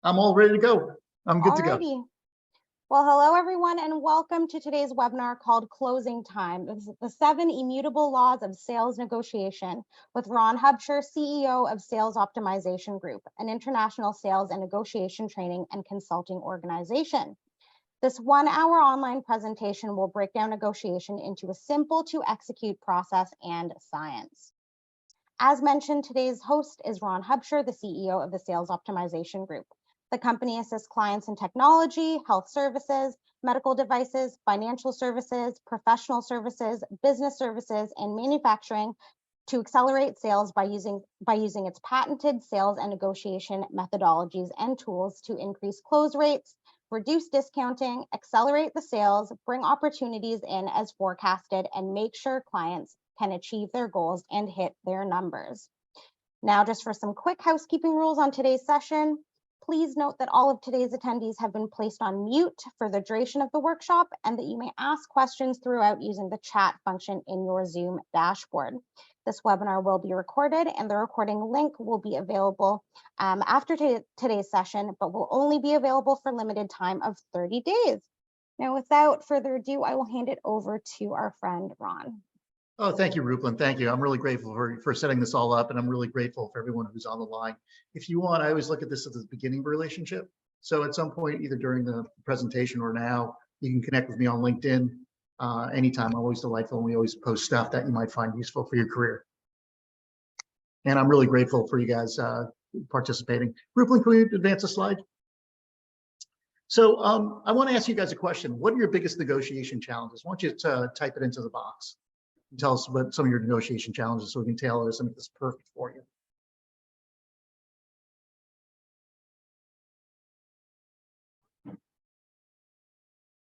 I'm all ready to go. I'm good to go. Alrighty. Well, hello everyone, and welcome to today's webinar called Closing Time, the 7 Immutable Laws of Sales Negotiation with Ron Hubsher, CEO of Sales Optimization Group, an international sales and negotiation training and consulting organization. This 1-hour online presentation will break down negotiation into a simple to execute process and science. As mentioned, today's host is Ron Hubsher, the CEO of the Sales Optimization Group. The company assists clients in technology, health services, medical devices, financial services, professional services, business services, and manufacturing to accelerate sales by using its patented sales and negotiation methodologies and tools to increase close rates, reduce discounting, accelerate the sales, bring opportunities in as forecasted, and make sure clients can achieve their goals and hit their numbers. Now, just for some quick housekeeping rules on today's session, please note that all of today's attendees have been placed on mute for the duration of the workshop and that you may ask questions throughout using the chat function in your Zoom dashboard. This webinar will be recorded and the recording link will be available after today's session, but will only be available for limited time of 30 days. Now, without further ado, I will hand it over to our friend, Ron. Oh, thank you, Rupin. Thank you. I'm really grateful for setting this all up, and I'm really grateful for everyone who's on the line. If you want, I always look at this as the beginning of a relationship. So at some point, either during the presentation or now, you can connect with me on LinkedIn anytime. I'm always delightful, and we always post stuff that you might find useful for your career. And I'm really grateful for you guys participating. Rupin, can we advance a slide? So I want to ask you guys a question. What are your biggest negotiation challenges? Why don't you type it into the box? Tell us what some of your negotiation challenges so we can tailor this and make this perfect for you.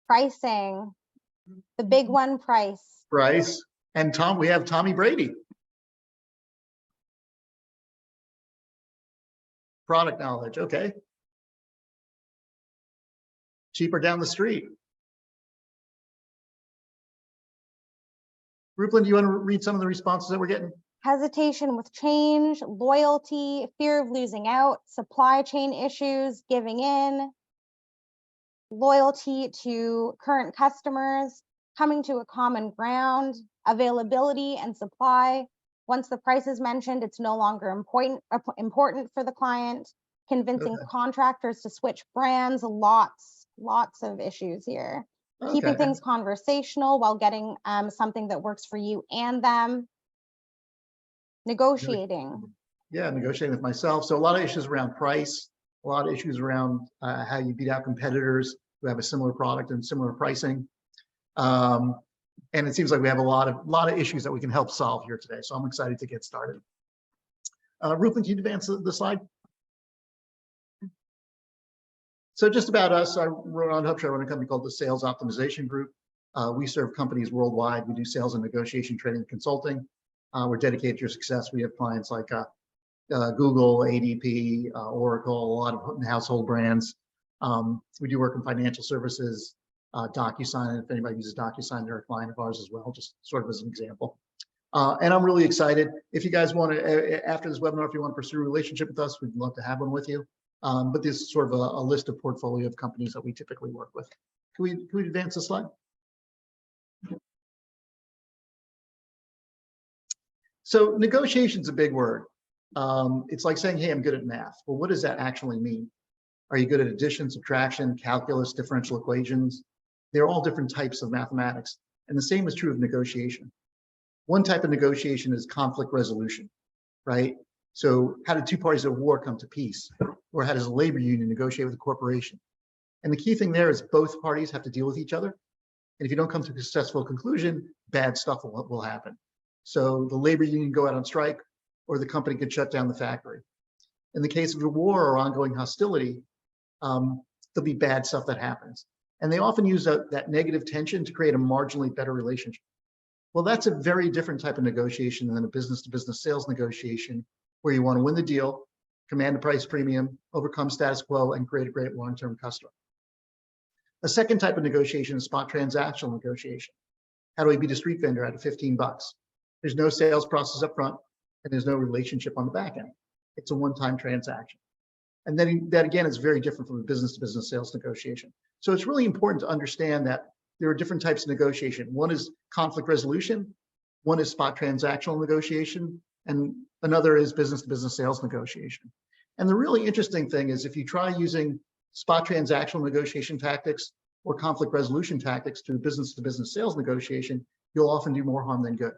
Pricing, the big one, price. Price. And we have Tommy Brady. Product knowledge, okay. Cheaper down the street. Rupin, do you want to read some of the responses that we're getting? Hesitation with change, loyalty, fear of losing out, supply chain issues, giving in, loyalty to current customers, coming to a common ground, availability and supply. Once the price is mentioned, it's no longer important for the client, convincing contractors to switch brands, lots of issues here. Okay. Keeping things conversational while getting something that works for you and them. Negotiating. Yeah, negotiating with myself. So a lot of issues around price, a lot of issues around how you beat out competitors who have a similar product and similar pricing. And it seems like we have a lot of issues that we can help solve here today. So I'm excited to get started. Rupin, can you advance the slide? So just about us, I'm Ron Hubsher. I run a company called the Sales Optimization Group. We serve companies worldwide. We do sales and negotiation training and consulting. We're dedicated to your success. We have clients like Google, ADP, Oracle, a lot of household brands. We do work in financial services, DocuSign. If anybody uses DocuSign, they're a client of ours as well, just sort of as an example. And I'm really excited. If you guys want to, after this webinar, if you want to pursue a relationship with us, we'd love to have one with you. But this is sort of a list of portfolio of companies that we typically work with. Can we advance the slide? So negotiation is a big word. It's like saying, hey, I'm good at math. Well, what does that actually mean? Are you good at addition, subtraction, calculus, differential equations? They're all different types of mathematics. And the same is true of negotiation. One type of negotiation is conflict resolution, right? So how do two parties at war come to peace? Or how does a labor union negotiate with a corporation? And the key thing there is both parties have to deal with each other. And if you don't come to a successful conclusion, bad stuff will happen. So the labor union go out on strike, or the company could shut down the factory. In the case of a war or ongoing hostility, there'll be bad stuff that happens. And they often use that negative tension to create a marginally better relationship. Well, that's a very different type of negotiation than a business-to-business sales negotiation, where you want to win the deal, command a price premium, overcome status quo, and create a great long-term customer. A second type of negotiation is spot transactional negotiation. How do I beat a street vendor out of 15 bucks? There's no sales process up front, and there's no relationship on the back end. It's a one-time transaction. And then that again is very different from a business-to-business sales negotiation. So it's really important to understand that there are different types of negotiation. One is conflict resolution, one is spot transactional negotiation, and another is business-to-business sales negotiation. And the really interesting thing is if you try using spot transactional negotiation tactics or conflict resolution tactics to business-to-business sales negotiation, you'll often do more harm than good.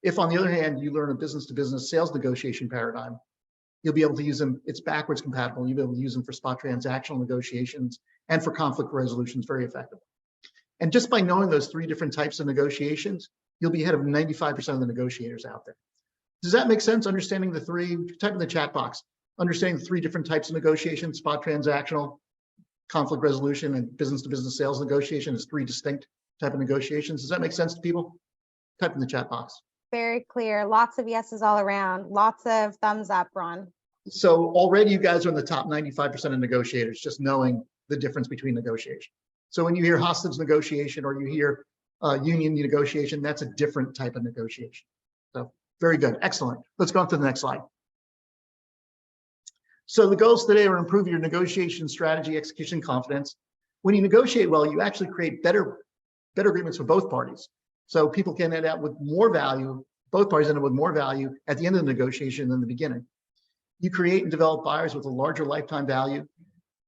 If, on the other hand, you learn a business-to-business sales negotiation paradigm, you'll be able to use them, it's backwards compatible. You'll be able to use them for spot transactional negotiations and for conflict resolutions very effectively. And just by knowing those three different types of negotiations, you'll be ahead of 95% of the negotiators out there. Does that make sense? Understanding the three, type in the chat box, understanding the three different types of negotiations, spot transactional, conflict resolution, and business-to-business sales negotiation is three distinct type of negotiations. Does that make sense to people? Type in the chat box. Very clear. Lots of yeses all around. Lots of thumbs up, Ron. So already you guys are in the top 95% of negotiators, just knowing the difference between negotiation. So when you hear hostage negotiation or you hear union negotiation, that's a different type of negotiation. So very good. Excellent. Let's go on to the next slide. So the goals today are improve your negotiation strategy, execution, confidence. When you negotiate well, you actually create better agreements for both parties. So people can end up with more value, both parties end up with more value at the end of the negotiation than the beginning. You create and develop buyers with a larger lifetime value.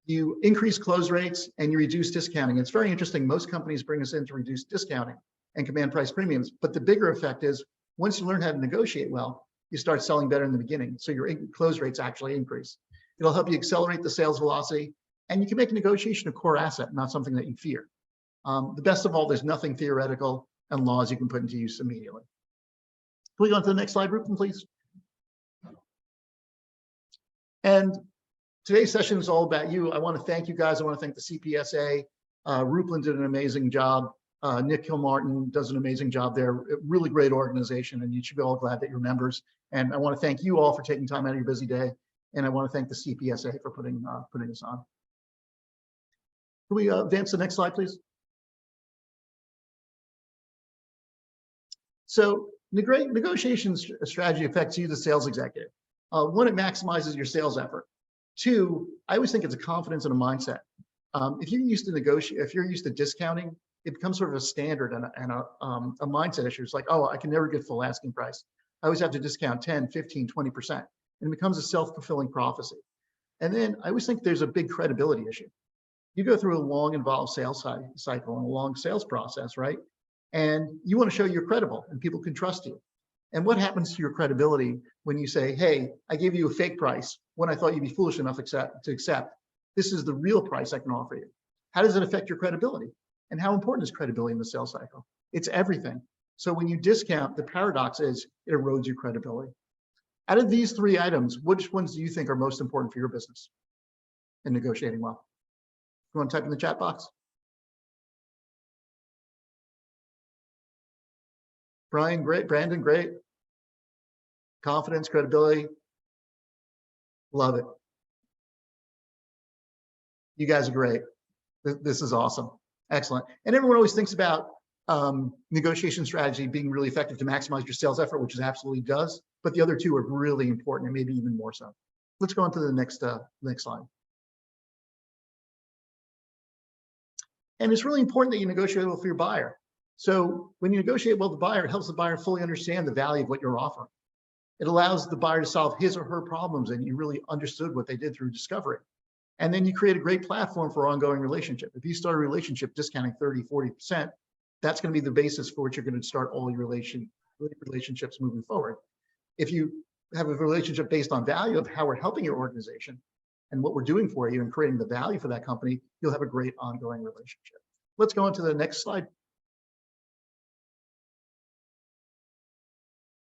You increase close rates and you reduce discounting. It's very interesting. Most companies bring us in to reduce discounting and command price premiums. But the bigger effect is once you learn how to negotiate well, you start selling better in the beginning. So your close rates actually increase. It'll help you accelerate the sales velocity, and you can make negotiation a core asset, not something that you fear. The best of all, there's nothing theoretical and laws you can put into use immediately. Can we go on to the next slide, Rupin, please? And today's session is all about you. I want to thank you guys. I want to thank the CPSA. Rupin did an amazing job. Nick Kilmartin does an amazing job there. A really great organization, and you should be all glad that you're members. And I want to thank you all for taking time out of your busy day. And I want to thank the CPSA for putting this on. Can we advance to the next slide, please? So negotiation strategy affects you, the sales executive. One, it maximizes your sales effort. Two, I always think it's a confidence and a mindset. If you're used to negotiate, if you're used to discounting, it becomes sort of a standard and a mindset issue. It's like, oh, I can never get full asking price. I always have to discount 10, 15, 20%. And it becomes a self-fulfilling prophecy. And then I always think there's a big credibility issue. You go through a long involved sales cycle and a long sales process, right? And you want to show you're credible and people can trust you. And what happens to your credibility when you say, hey, I gave you a fake price when I thought you'd be foolish enough to accept. This is the real price I can offer you. How does it affect your credibility? And how important is credibility in the sales cycle? It's everything. So when you discount, the paradox is it erodes your credibility. Out of these three items, which ones do you think are most important for your business in negotiating well? You want to type in the chat box? Brian, great. Brandon, great. Confidence, credibility. Love it. You guys are great. This is awesome. Excellent. And everyone always thinks about negotiation strategy being really effective to maximize your sales effort, which it absolutely does. But the other two are really important, and maybe even more so. Let's go on to the next slide. And it's really important that you negotiate well for your buyer. So when you negotiate well with the buyer, it helps the buyer fully understand the value of what you're offering. It allows the buyer to solve his or her problems, and you really understood what they did through discovery. And then you create a great platform for ongoing relationship. If you start a relationship discounting 30, 40%, that's going to be the basis for which you're going to start all your relationships moving forward. If you have a relationship based on value of how we're helping your organization and what we're doing for you and creating the value for that company, you'll have a great ongoing relationship. Let's go on to the next slide.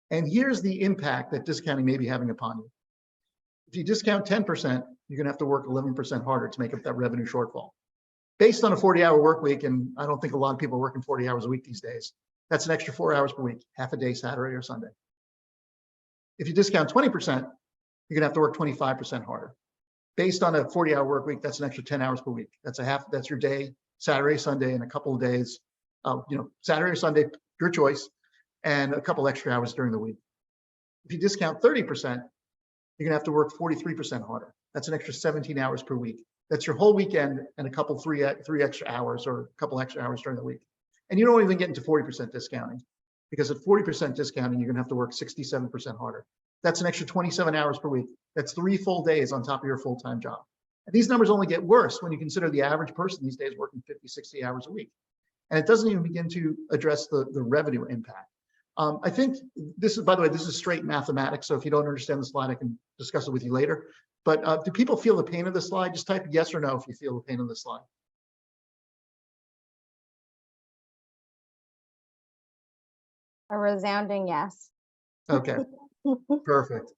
And here's the impact that discounting may be having upon you. If you discount 10%, you're gonna have to work 11% harder to make up that revenue shortfall. Based on a 40-hour work week, and I don't think a lot of people are working 40 hours a week these days, that's an extra 4 hours per week, half a day, Saturday or Sunday. If you discount 20%, you're gonna have to work 25% harder. Based on a 40-hour work week, that's an extra 10 hours per week. That's your day, Saturday, Sunday, and a couple of days, Saturday or Sunday, your choice, and a couple extra hours during the week. If you discount 30%, you're gonna have to work 43% harder. That's an extra 17 hours per week. That's your whole weekend and a couple, three extra hours or a couple extra hours during the week. And you don't even get into 40% discounting, because at 40% discounting, you're gonna have to work 67% harder. That's an extra 27 hours per week. That's 3 full days on top of your full-time job. And these numbers only get worse when you consider the average person these days working 50, 60 hours a week. And it doesn't even begin to address the revenue impact. I think this is, by the way, this is straight mathematics. So if you don't understand the slide, I can discuss it with you later. But do people feel the pain of the slide? Just type yes or no if you feel the pain of the slide. A resounding yes. Okay, perfect.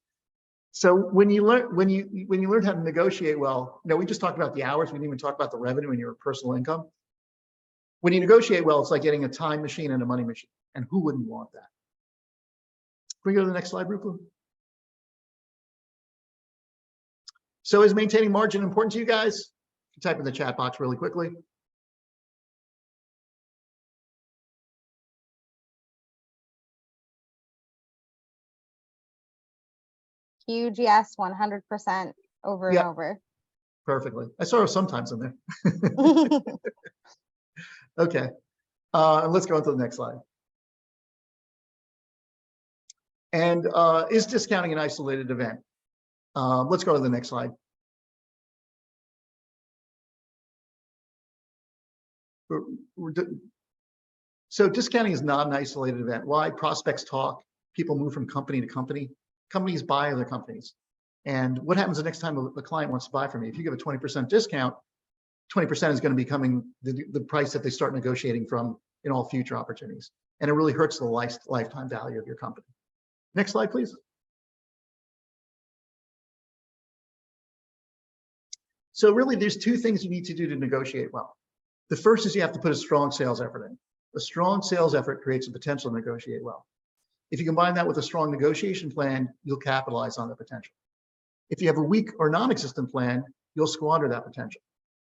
So when you learn how to negotiate well, we just talked about the hours. We didn't even talk about the revenue and your personal income. When you negotiate well, it's like getting a time machine and a money machine. And who wouldn't want that? Can we go to the next slide, Rupa? So is maintaining margin important to you guys? You type in the chat box really quickly. Huge yes, 100% over and over. Perfectly. I saw her sometimes in there. Okay, let's go on to the next slide. And is discounting an isolated event? Let's go to the next slide. So discounting is not an isolated event. Why? Prospects talk, people move from company to company, companies buy other companies. And what happens the next time a client wants to buy from you? If you give a 20% discount, 20% is going to be becoming the price that they start negotiating from in all future opportunities. And it really hurts the lifetime value of your company. Next slide, please. So really, there's 2 things you need to do to negotiate well. The first is you have to put a strong sales effort in. A strong sales effort creates a potential to negotiate well. If you combine that with a strong negotiation plan, you'll capitalize on the potential. If you have a weak or non-existent plan, you'll squander that potential.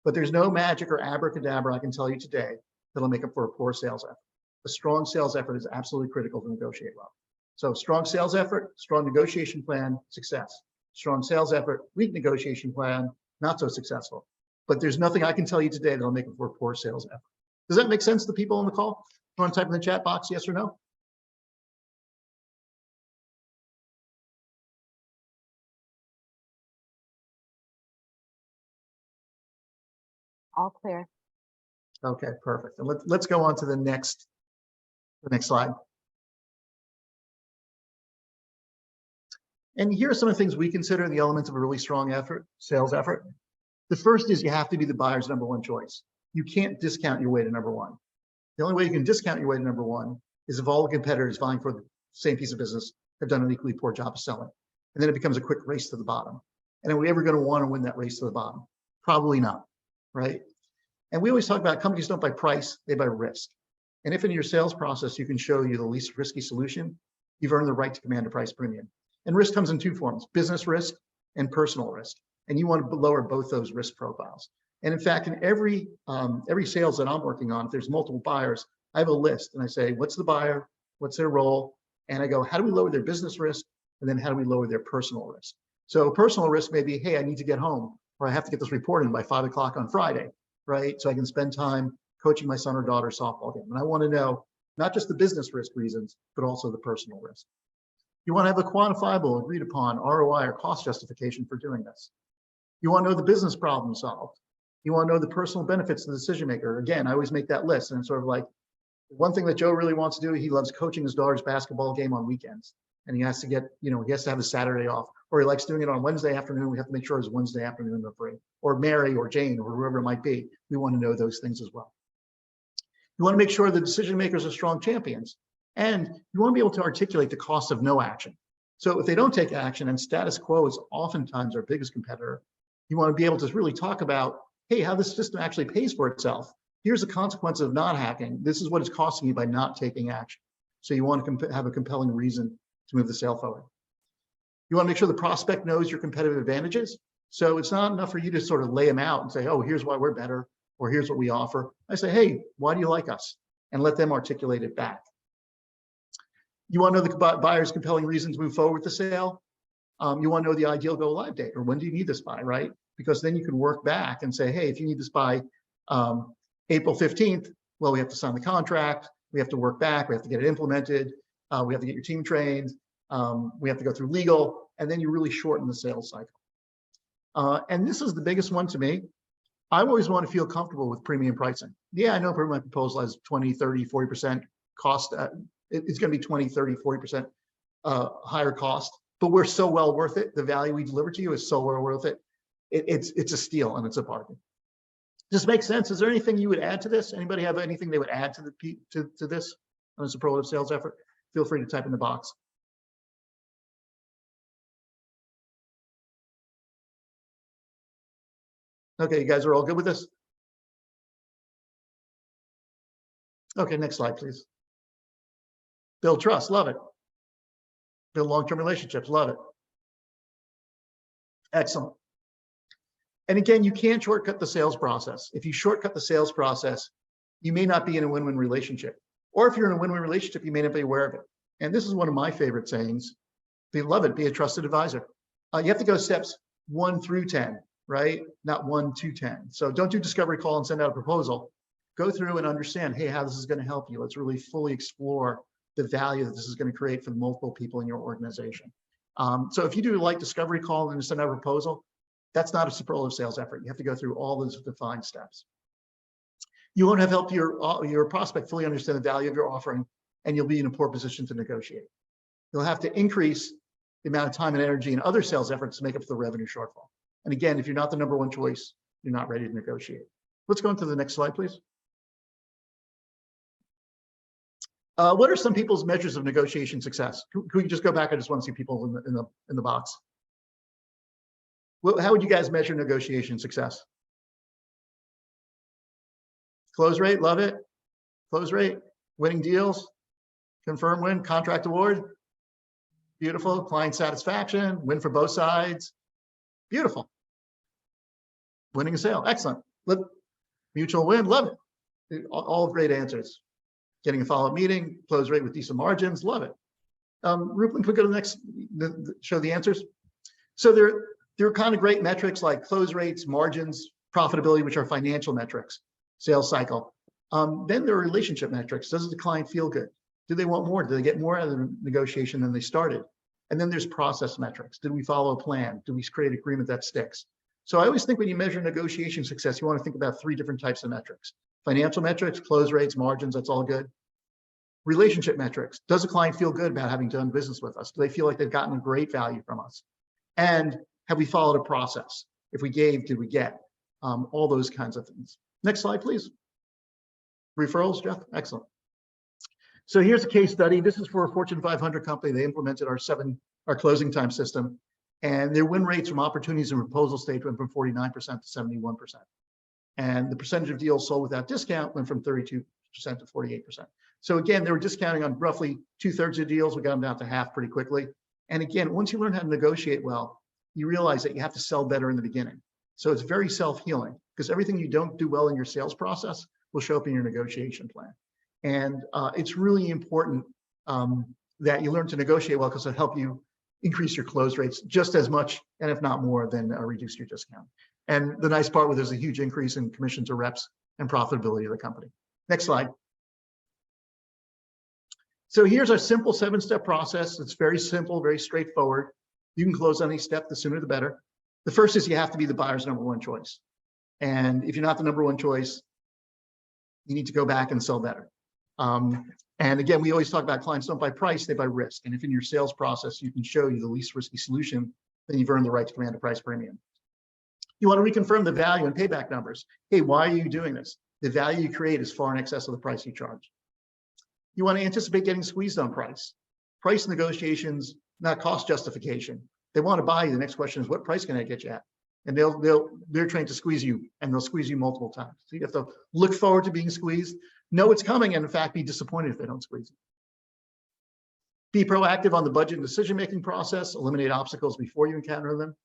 But there's no magic or abracadabra I can tell you today that'll make up for a poor sales effort. A strong sales effort is absolutely critical to negotiate well. So strong sales effort, strong negotiation plan, success. Strong sales effort, weak negotiation plan, not so successful. But there's nothing I can tell you today that'll make it for a poor sales effort. Does that make sense to people on the call? You want to type in the chat box, yes or no? All clear. Okay, perfect. And let's go on to the next slide. And here are some of the things we consider the elements of a really strong sales effort. The first is you have to be the buyer's #1 choice. You can't discount your way to #1. The only way you can discount your way to #1 is if all the competitors vying for the same piece of business have done an equally poor job of selling. And then it becomes a quick race to the bottom. And are we ever going to want to win that race to the bottom? Probably not, right? And we always talk about companies don't buy price, they buy risk. And if in your sales process you can show you the least risky solution, you've earned the right to command a price premium. And risk comes in 2 forms, business risk and personal risk. And you want to lower both those risk profiles. And in fact, in every sales that I'm working on, if there's multiple buyers, I have a list and I say, what's the buyer? What's their role? And I go, how do we lower their business risk? And then how do we lower their personal risk? So personal risk may be, hey, I need to get home, or I have to get this report in by 5 o'clock on Friday, right? So I can spend time coaching my son or daughter's softball game. And I want to know not just the business risk reasons, but also the personal risk. You want to have a quantifiable, agreed upon ROI or cost justification for doing this. You want to know the business problem solved. You want to know the personal benefits to the decision maker. Again, I always make that list. And it's sort of like, one thing that Joe really wants to do, he loves coaching his daughter's basketball game on weekends. And he has to get, he has to have a Saturday off, or he likes doing it on Wednesday afternoon. We have to make sure his Wednesday afternoon are free, or Mary or Jane or whoever it might be. We want to know those things as well. You want to make sure the decision makers are strong champions, and you want to be able to articulate the cost of no action. So if they don't take action, and status quo is oftentimes our biggest competitor, you want to be able to really talk about, hey, how this system actually pays for itself. Here's the consequence of not hacking. This is what it's costing you by not taking action. So you want to have a compelling reason to move the sale forward. You want to make sure the prospect knows your competitive advantages. So it's not enough for you to sort of lay them out and say, oh, here's why we're better, or here's what we offer. I say, hey, why do you like us? And let them articulate it back. You want to know the buyer's compelling reason to move forward with the sale. You want to know the ideal go live date, or when do you need this by, right? Because then you can work back and say, hey, if you need this by April 15th, well, we have to sign the contract, we have to work back, we have to get it implemented, we have to get your team trained, we have to go through legal, and then you really shorten the sales cycle. And this is the biggest one to me. I always want to feel comfortable with premium pricing. Yeah, I know my proposal has 20, 30, 40% cost. It's going to be 20, 30, 40% higher cost, but we're so well worth it. The value we deliver to you is so well worth it. It's a steal and it's a bargain. Does this make sense? Is there anything you would add to this? Anybody have anything they would add to this on a superlative sales effort? Feel free to type in the box. Okay, you guys are all good with this? Okay, next slide, please. Build trust, love it. Build long-term relationships, love it. Excellent. And again, you can't shortcut the sales process. If you shortcut the sales process, you may not be in a win-win relationship. Or if you're in a win-win relationship, you may not be aware of it. And this is one of my favorite sayings. They love it, be a trusted advisor. You have to go steps 1 through 10, right? Not 1 to 10. So don't do discovery call and send out a proposal. Go through and understand, hey, how this is going to help you. Let's really fully explore the value that this is going to create for multiple people in your organization. So if you do like discovery call and send out a proposal, that's not a superlative sales effort. You have to go through all those defined steps. You won't have helped your prospect fully understand the value of your offering, and you'll be in a poor position to negotiate. You'll have to increase the amount of time and energy in other sales efforts to make up for the revenue shortfall. And again, if you're not the #1 choice, you're not ready to negotiate. Let's go on to the next slide, please. What are some people's measures of negotiation success? Can we just go back? I just want to see people in the box. Well, how would you guys measure negotiation success? Close rate, love it. Close rate, winning deals, confirm win, contract award. Beautiful. Client satisfaction, win for both sides. Beautiful. Winning a sale, excellent. Mutual win, love it. All great answers. Getting a follow-up meeting, close rate with decent margins, love it. Rupin, could we go to the next, show the answers? So there are kind of great metrics like close rates, margins, profitability, which are financial metrics, sales cycle. Then there are relationship metrics. Does the client feel good? Do they want more? Do they get more out of the negotiation than they started? And then there's process metrics. Did we follow a plan? Do we create an agreement that sticks? So I always think when you measure negotiation success, you want to think about 3 different types of metrics. Financial metrics, close rates, margins, that's all good. Relationship metrics. Does the client feel good about having done business with us? Do they feel like they've gotten a great value from us? And have we followed a process? If we gave, did we get? All those kinds of things. Next slide, please. Referrals, Jeff? Excellent. So here's a case study. This is for a Fortune 500 company. They implemented our closing time system, and their win rates from opportunities and proposal stage went from 49% to 71%. And the percentage of deals sold without discount went from 32% to 48%. So again, they were discounting on roughly 2/3 of deals. We got them down to half pretty quickly. And again, once you learn how to negotiate well, you realize that you have to sell better in the beginning. So it's very self-healing, because everything you don't do well in your sales process will show up in your negotiation plan. And it's really important that you learn to negotiate well, because it'll help you increase your close rates just as much, and if not more, than reduce your discount. And the nice part, where there's a huge increase in commission to reps and profitability of the company. Next slide. So here's our simple 7-step process. It's very simple, very straightforward. You can close any step, the sooner the better. The first is you have to be the buyer's #1 choice. And if you're not the #1 choice, you need to go back and sell better. And again, we always talk about clients don't buy price, they buy risk. And if in your sales process, you can show you the least risky solution, then you've earned the right to command a price premium. You want to reconfirm the value and payback numbers. Hey, why are you doing this? The value you create is far in excess of the price you charge. You want to anticipate getting squeezed on price. Price negotiations, not cost justification. They want to buy you. The next question is, what price can I get you at? And they're trained to squeeze you, and they'll squeeze you multiple times. So you have to look forward to being squeezed, know it's coming, and in fact, be disappointed if they don't squeeze you. Be proactive on the budget and decision-making process. Eliminate obstacles before you encounter them.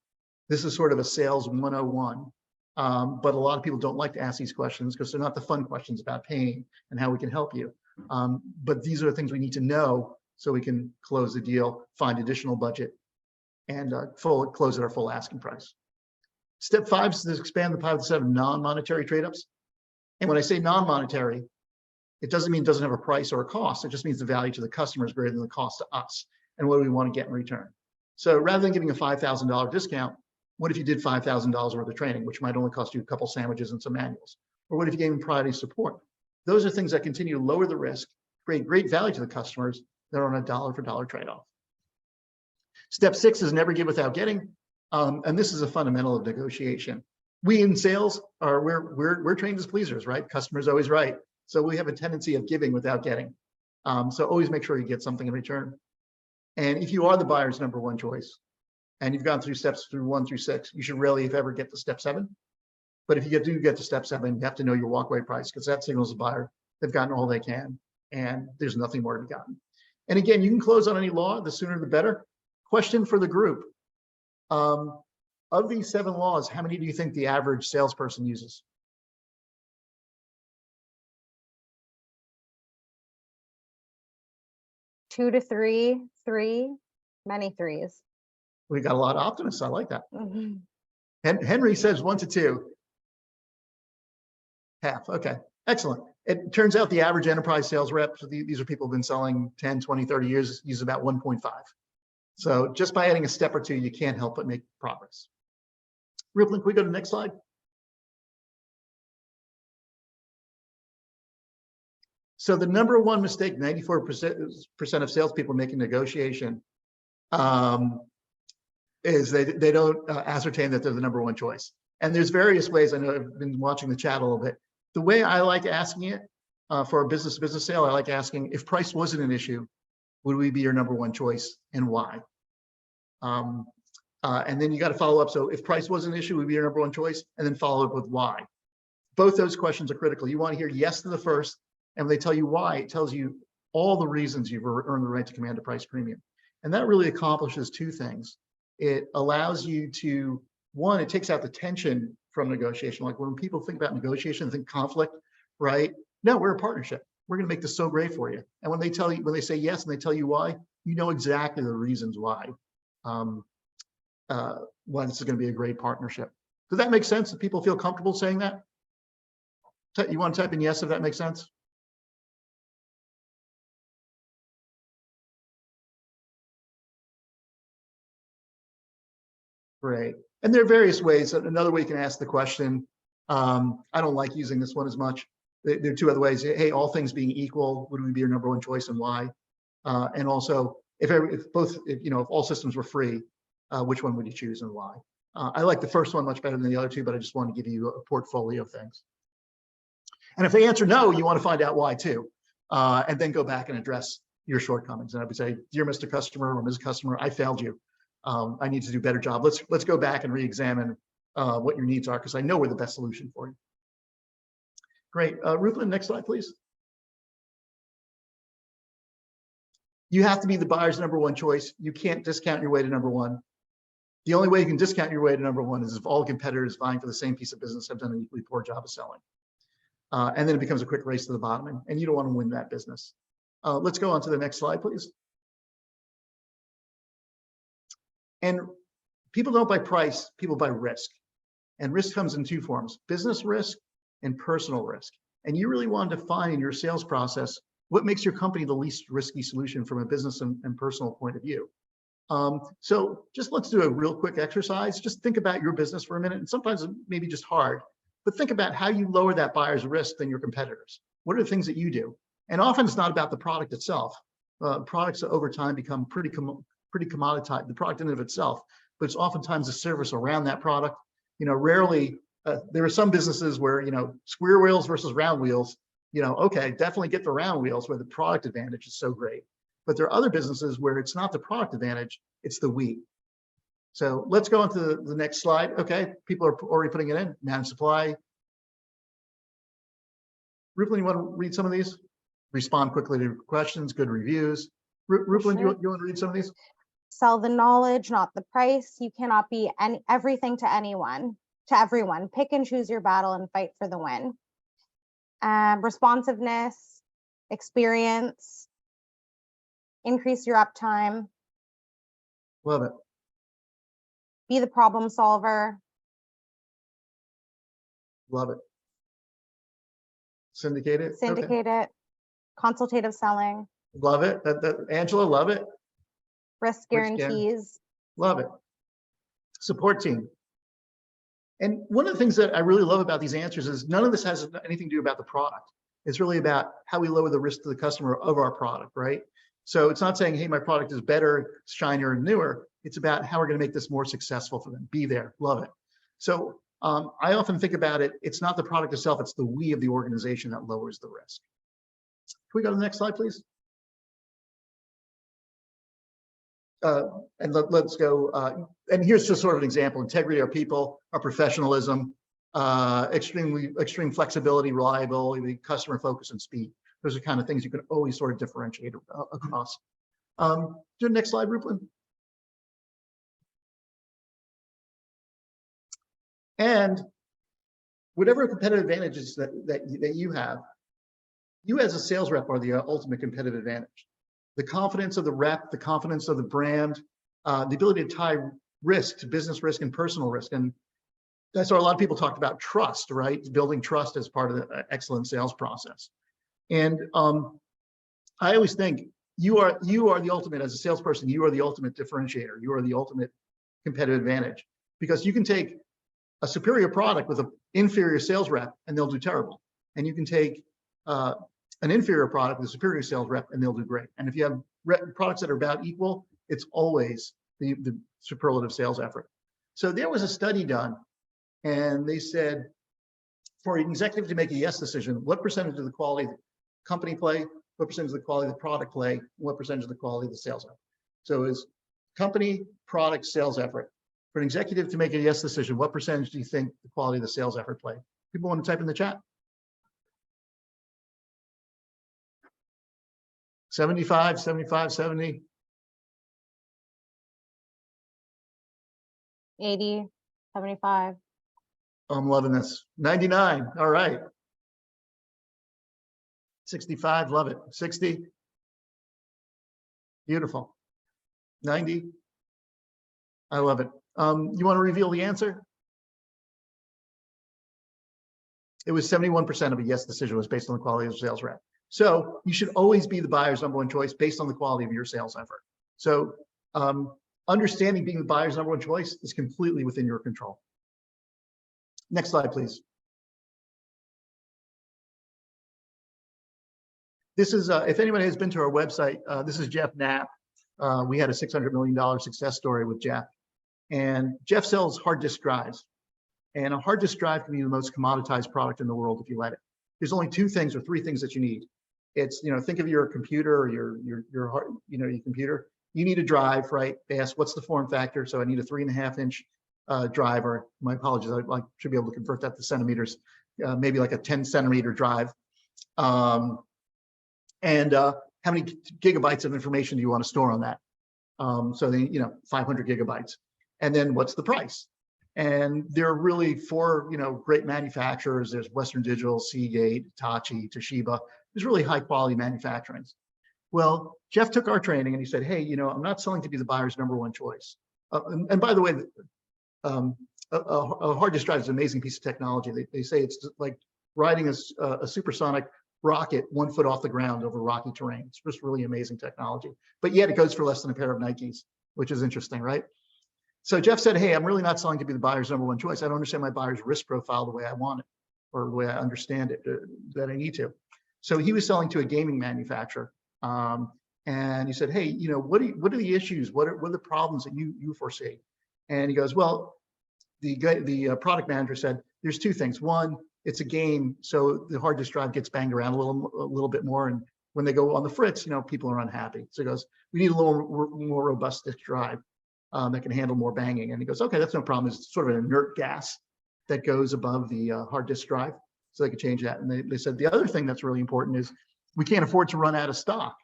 This is sort of a sales 101. But a lot of people don't like to ask these questions because they're not the fun questions about pain and how we can help you. But these are the things we need to know so we can close the deal, find additional budget, and close at our full asking price. Step 5 is to expand the pie to 7 non-monetary trade-ups. And when I say non-monetary, it doesn't mean it doesn't have a price or a cost. It just means the value to the customer is greater than the cost to us. And what do we want to get in return? So rather than giving a $5,000 discount, what if you did $5,000 worth of training, which might only cost you a couple sandwiches and some manuals? Or what if you gave them priority support? Those are things that continue to lower the risk, create great value to the customers. They're on a dollar for dollar trade-off. Step 6 is never give without getting. And this is a fundamental of negotiation. We in sales we're trained as pleasers, right? Customer's always right. So we have a tendency of giving without getting. So always make sure you get something in return. And if you are the buyer's number one choice, and you've gone through steps through 1 through 6, you should rarely, if ever, get to step 7. But if you do get to step 7, you have to know your walkaway price, because that signals the buyer they've gotten all they can, and there's nothing more to be gotten. And again, you can close on any law. The sooner the better. Question for the group: of these 7 laws, how many do you think the average salesperson uses? Two to three, many threes. We got a lot of optimists. I like that. Mm-hmm. Henry says 1 to 2. Half. Okay, excellent. It turns out the average enterprise sales rep, so these are people who've been selling 10, 20, 30 years, use about 1.5. So just by adding a step or 2, you can't help but make progress. Riplin, can we go to the next slide? So the number one mistake 94% of salespeople make in negotiation is they don't ascertain that they're the number one choice. And there's various ways. I know I've been watching the chat a little bit. The way I like asking it for a business-to-business sale, I like asking, if price wasn't an issue, would we be your number one choice and why? And then you got to follow up. So if price wasn't an issue, would we be your number one choice? And then follow up with why. Both those questions are critical. You want to hear yes to the first, and when they tell you why, it tells you all the reasons you've earned the right to command a price premium. And that really accomplishes 2 things. It allows you to, one, it takes out the tension from negotiation. Like when people think about negotiation, think conflict, right? No, we're a partnership. We're going to make this so great for you. And when they tell you, when they say yes and they tell you why, you know exactly the reasons why this is going to be a great partnership. Does that make sense? Do people feel comfortable saying that? You want to type in yes if that makes sense? Great. And there are various ways. Another way you can ask the question, I don't like using this one as much. There are 2 other ways. Hey, all things being equal, would we be your number one choice and why? And also, if all systems were free, which one would you choose and why? I like the first one much better than the other 2, but I just want to give you a portfolio of things. And if they answer no, you want to find out why too, and then go back and address your shortcomings. And I would say, dear Mr. Customer or Ms. Customer, I failed you. I need to do a better job. Let's go back and re-examine what your needs are, because I know we're the best solution for you. Great. Ruthlin, next slide, please. You have to be the buyer's number one choice. You can't discount your way to number one. The only way you can discount your way to number one is if all competitors vying for the same piece of business have done an equally poor job of selling. And then it becomes a quick race to the bottom, and you don't want to win that business. Let's go on to the next slide, please. And people don't buy price, people buy risk. And risk comes in 2 forms, business risk and personal risk. And you really want to define in your sales process what makes your company the least risky solution from a business and personal point of view. So just let's do a real quick exercise. Just think about your business for a minute. And sometimes it may be just hard, but think about how you lower that buyer's risk than your competitors. What are the things that you do? And often it's not about the product itself. Products over time become pretty commoditized, the product in and of itself, but it's oftentimes the service around that product. Rarely, there are some businesses where, square wheels versus round wheels, okay, definitely get the round wheels where the product advantage is so great. But there are other businesses where it's not the product advantage, it's the we. So let's go on to the next slide. Okay, people are already putting it in, managed supply. Rupalin, you want to read some of these? Respond quickly to questions, good reviews. Rupalin, sure. you want to read some of these? Sell the knowledge, not the price. You cannot be everything to everyone. Pick and choose your battle and fight for the win. Responsiveness, experience, increase your uptime. Love it. be the problem solver, Love it. Syndicate it. Okay. syndicate it, consultative selling, Love it. Angela, love it. risk guarantees. Love it. Support team. And one of the things that I really love about these answers is none of this has anything to do about the product. It's really about how we lower the risk to the customer of our product, right? So it's not saying, hey, my product is better, shinier, and newer. It's about how we're going to make this more successful for them. Be there. Love it. So I often think about it. It's not the product itself. It's the we of the organization that lowers the risk. Can we go to the next slide, please? And let's go. And here's just sort of an example: integrity of people, our professionalism, extreme flexibility, reliability, customer focus, and speed. Those are kind of things you can always sort of differentiate across. Do the next slide, Ruplan. And whatever competitive advantages that you have, you as a sales rep are the ultimate competitive advantage. The confidence of the rep, the confidence of the brand, the ability to tie risk to business risk and personal risk. And that's why a lot of people talked about trust, right? Building trust as part of the excellent sales process. And I always think you are the ultimate, as a salesperson, you are the ultimate differentiator. You are the ultimate competitive advantage, because you can take a superior product with an inferior sales rep and they'll do terrible. And you can take an inferior product with a superior sales rep and they'll do great. And if you have products that are about equal, it's always the superlative sales effort. So there was a study done, and they said for an executive to make a yes decision, what percentage of the quality of the company play, what percentage of the quality of the product play, what percentage of the quality of the sales effort. So it's company, product, sales effort. For an executive to make a yes decision, what percentage do you think the quality of the sales effort play? People want to type in the chat. 75, 75, 70. 80, 75. I'm loving this. 99. All right. 65. Love it. 60. Beautiful. 90. I love it. You want to reveal the answer? It was 71% of a yes decision was based on the quality of the sales rep. So you should always be the buyer's number one choice based on the quality of your sales effort. So understanding being the buyer's number one choice is completely within your control. Next slide, please. This is, if anybody has been to our website, this is Jeff Knapp. We had a $600 million success story with Jeff. And Jeff sells hard disk drives. And a hard disk drive can be the most commoditized product in the world if you let it. There's only two things or three things that you need. It's, think of your computer or your hard, your computer. You need a drive, right? They ask, what's the form factor? So I need a 3.5-inch drive, or my apologies, I should be able to convert that to centimeters, maybe like a 10-centimeter drive. And how many gigabytes of information do you want to store on that? So they, 500 gigabytes. And then what's the price? And there are really four, great manufacturers. There's Western Digital, Seagate, Hitachi, Toshiba. There's really high quality manufacturing. Well, Jeff took our training and he said, hey, I'm not selling to be the buyer's number one choice. And by the way, a hard disk drive is an amazing piece of technology. They say it's like riding a supersonic rocket 1 foot off the ground over rocky terrain. It's just really amazing technology. But yet it goes for less than a pair of Nikes, which is interesting, right? So Jeff said, hey, I'm really not selling to be the buyer's number one choice. I don't understand my buyer's risk profile the way I want it, or the way I understand it, that I need to. So he was selling to a gaming manufacturer. And he said, hey, what are the issues? What are the problems that you foresee? And he goes, well, the product manager said, there's two things. One, it's a game, so the hard disk drive gets banged around a little bit more. And when they go on the fritz, people are unhappy. So he goes, we need a little more robust disk drive that can handle more banging. And he goes, okay, that's no problem. It's sort of an inert gas that goes above the hard disk drive. So they could change that. And they said the other thing that's really important is we can't afford to run out of stock.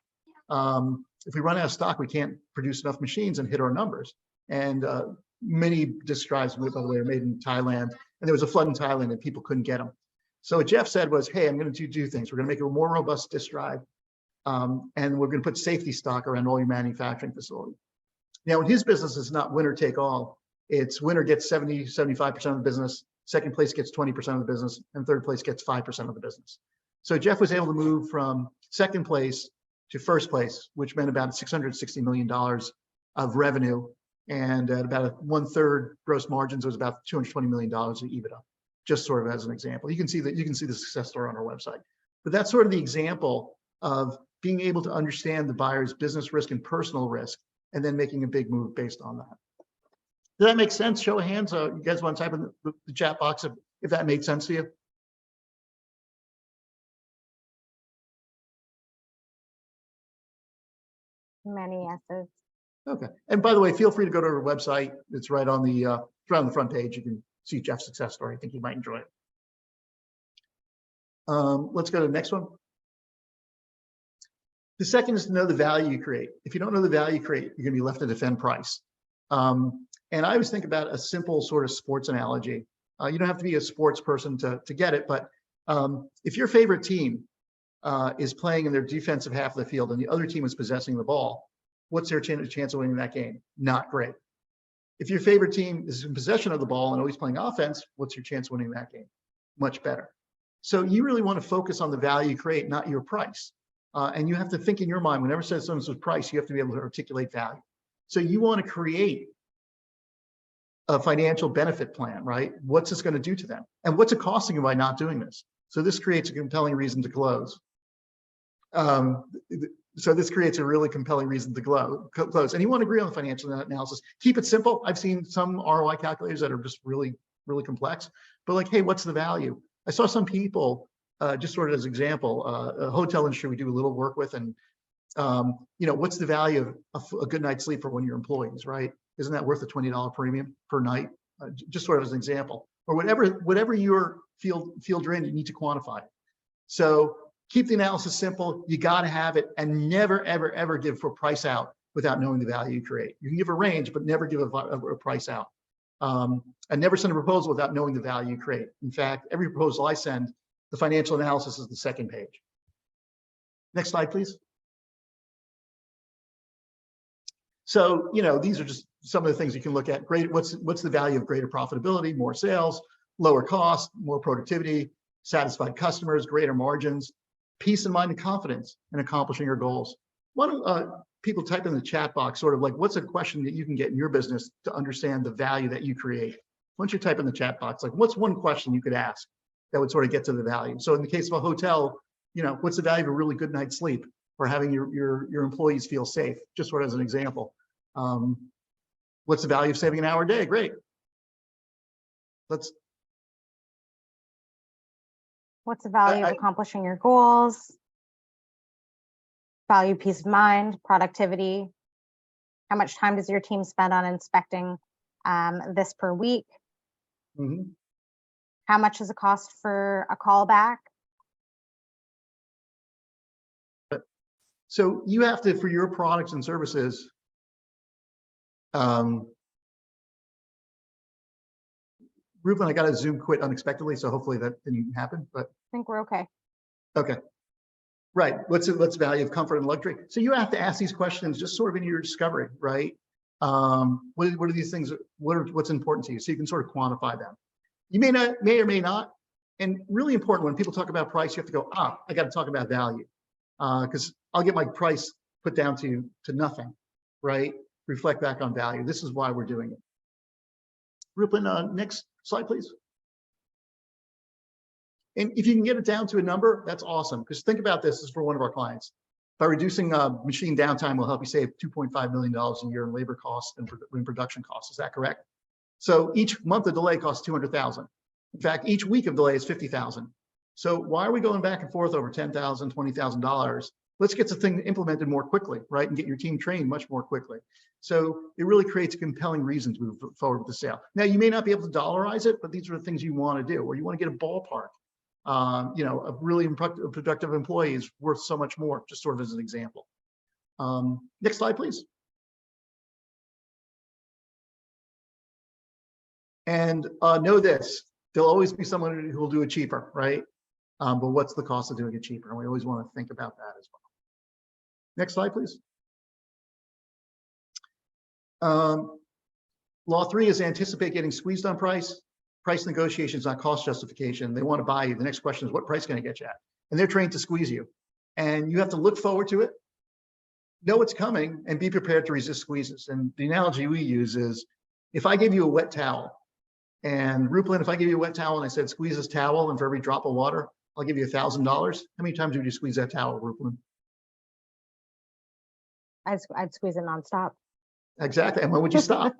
If we run out of stock, we can't produce enough machines and hit our numbers. And many disk drives, by the way, are made in Thailand. And there was a flood in Thailand and people couldn't get them. So what Jeff said was, hey, I'm going to do two things. We're going to make a more robust disk drive. And we're going to put safety stock around all your manufacturing facility. Now, in his business, it's not winner take all. it's winner gets 70, 75% of the business, second place gets 20% of the business, and third place gets 5% of the business. So Jeff was able to move from second place to first place, which meant about $660 million of revenue, and at about 1/3 gross margins was about $220 million of EBITDA, just sort of as an example. You can see the success story on our website. But that's sort of the example of being able to understand the buyer's business risk and personal risk, and then making a big move based on that. Does that make sense? Show of hands. You guys want to type in the chat box if that made sense to you? Many yeses. Okay. And by the way, feel free to go to our website. It's right on the front page. You can see Jeff's success story. I think you might enjoy it. Let's go to the next one. The second is to know the value you create. If you don't know the value you create, you're going to be left to defend price. And I always think about a simple sort of sports analogy. You don't have to be a sports person to get it, but if your favorite team is playing in their defensive half of the field and the other team is possessing the ball, what's their chance of winning that game? Not great. If your favorite team is in possession of the ball and always playing offense, what's your chance of winning that game? Much better. So you really want to focus on the value you create, not your price. And you have to think in your mind, whenever someone says price, you have to be able to articulate value. So you want to create a financial benefit plan, right? What's this going to do to them? And what's it costing them by not doing this? So this creates a compelling reason to close. So this creates a really compelling reason to close. And you want to agree on the financial analysis. Keep it simple. I've seen some ROI calculators that are just really, really complex. But like, hey, what's the value? I saw some people, just sort of as an example, a hotel industry we do a little work with, and what's the value of a good night's sleep for one of your employees, right? Isn't that worth a $20 premium per night? Just sort of as an example, or whatever your field you're in, you need to quantify it. So keep the analysis simple. You got to have it, and never, ever, ever give for price out without knowing the value you create. You can give a range, but never give a price out. And never send a proposal without knowing the value you create. In fact, every proposal I send, the financial analysis is the second page. Next slide, please. So, these are just some of the things you can look at. Great. What's the value of greater profitability, more sales, lower cost, more productivity, satisfied customers, greater margins, peace of mind and confidence in accomplishing your goals. Why don't people type in the chat box sort of like, what's a question that you can get in your business to understand the value that you create? Once you type in the chat box, like, what's one question you could ask that would sort of get to the value? So in the case of a hotel, what's the value of a really good night's sleep, or having your employees feel safe? Just sort of as an example. What's the value of saving an hour a day? Great. What's the value of accomplishing your goals? Value, peace of mind, productivity. How much time does your team spend on inspecting this per week? Mm-hmm. How much does it cost for a callback? So you have to, for your products and services, Ruben, I got a Zoom quit unexpectedly, so hopefully that didn't happen. But I think we're okay. Okay. Right. What's the value of comfort and luxury? So you have to ask these questions just sort of in your discovery, right? What are these things? What's important to you? So you can sort of quantify them. You may or may not. And really important, when people talk about price, you have to go, I got to talk about value, because I'll get my price put down to nothing, right? Reflect back on value. This is why we're doing it. Ruben, next slide, please. And if you can get it down to a number, that's awesome. Because think about this is for one of our clients. By reducing machine downtime will help you save $2.5 million a year in labor costs and in production costs. Is that correct? So each month of delay costs $200,000. In fact, each week of delay is $50,000. So why are we going back and forth over $10,000, $20,000? Let's get the thing implemented more quickly, right? And get your team trained much more quickly. So it really creates a compelling reason to move forward with the sale. Now, you may not be able to dollarize it, but these are the things you want to do, or you want to get a ballpark. A really productive employee is worth so much more, just sort of as an example. Next slide, please. And know this, there'll always be someone who will do it cheaper, right? But what's the cost of doing it cheaper? And we always want to think about that as well. Next slide, please. Law 3 is anticipate getting squeezed on price. Price negotiation is not cost justification. They want to buy you. The next question is, what price can I get you at? And they're trained to squeeze you. And you have to look forward to it, know it's coming, and be prepared to resist squeezes. And the analogy we use is, if I gave you a wet towel, and Rupalin, if I give you a wet towel and I said, squeeze this towel, and for every drop of water, I'll give you $1,000. How many times would you squeeze that towel, Rupalin? I'd squeeze it nonstop. Exactly. And when would you stop?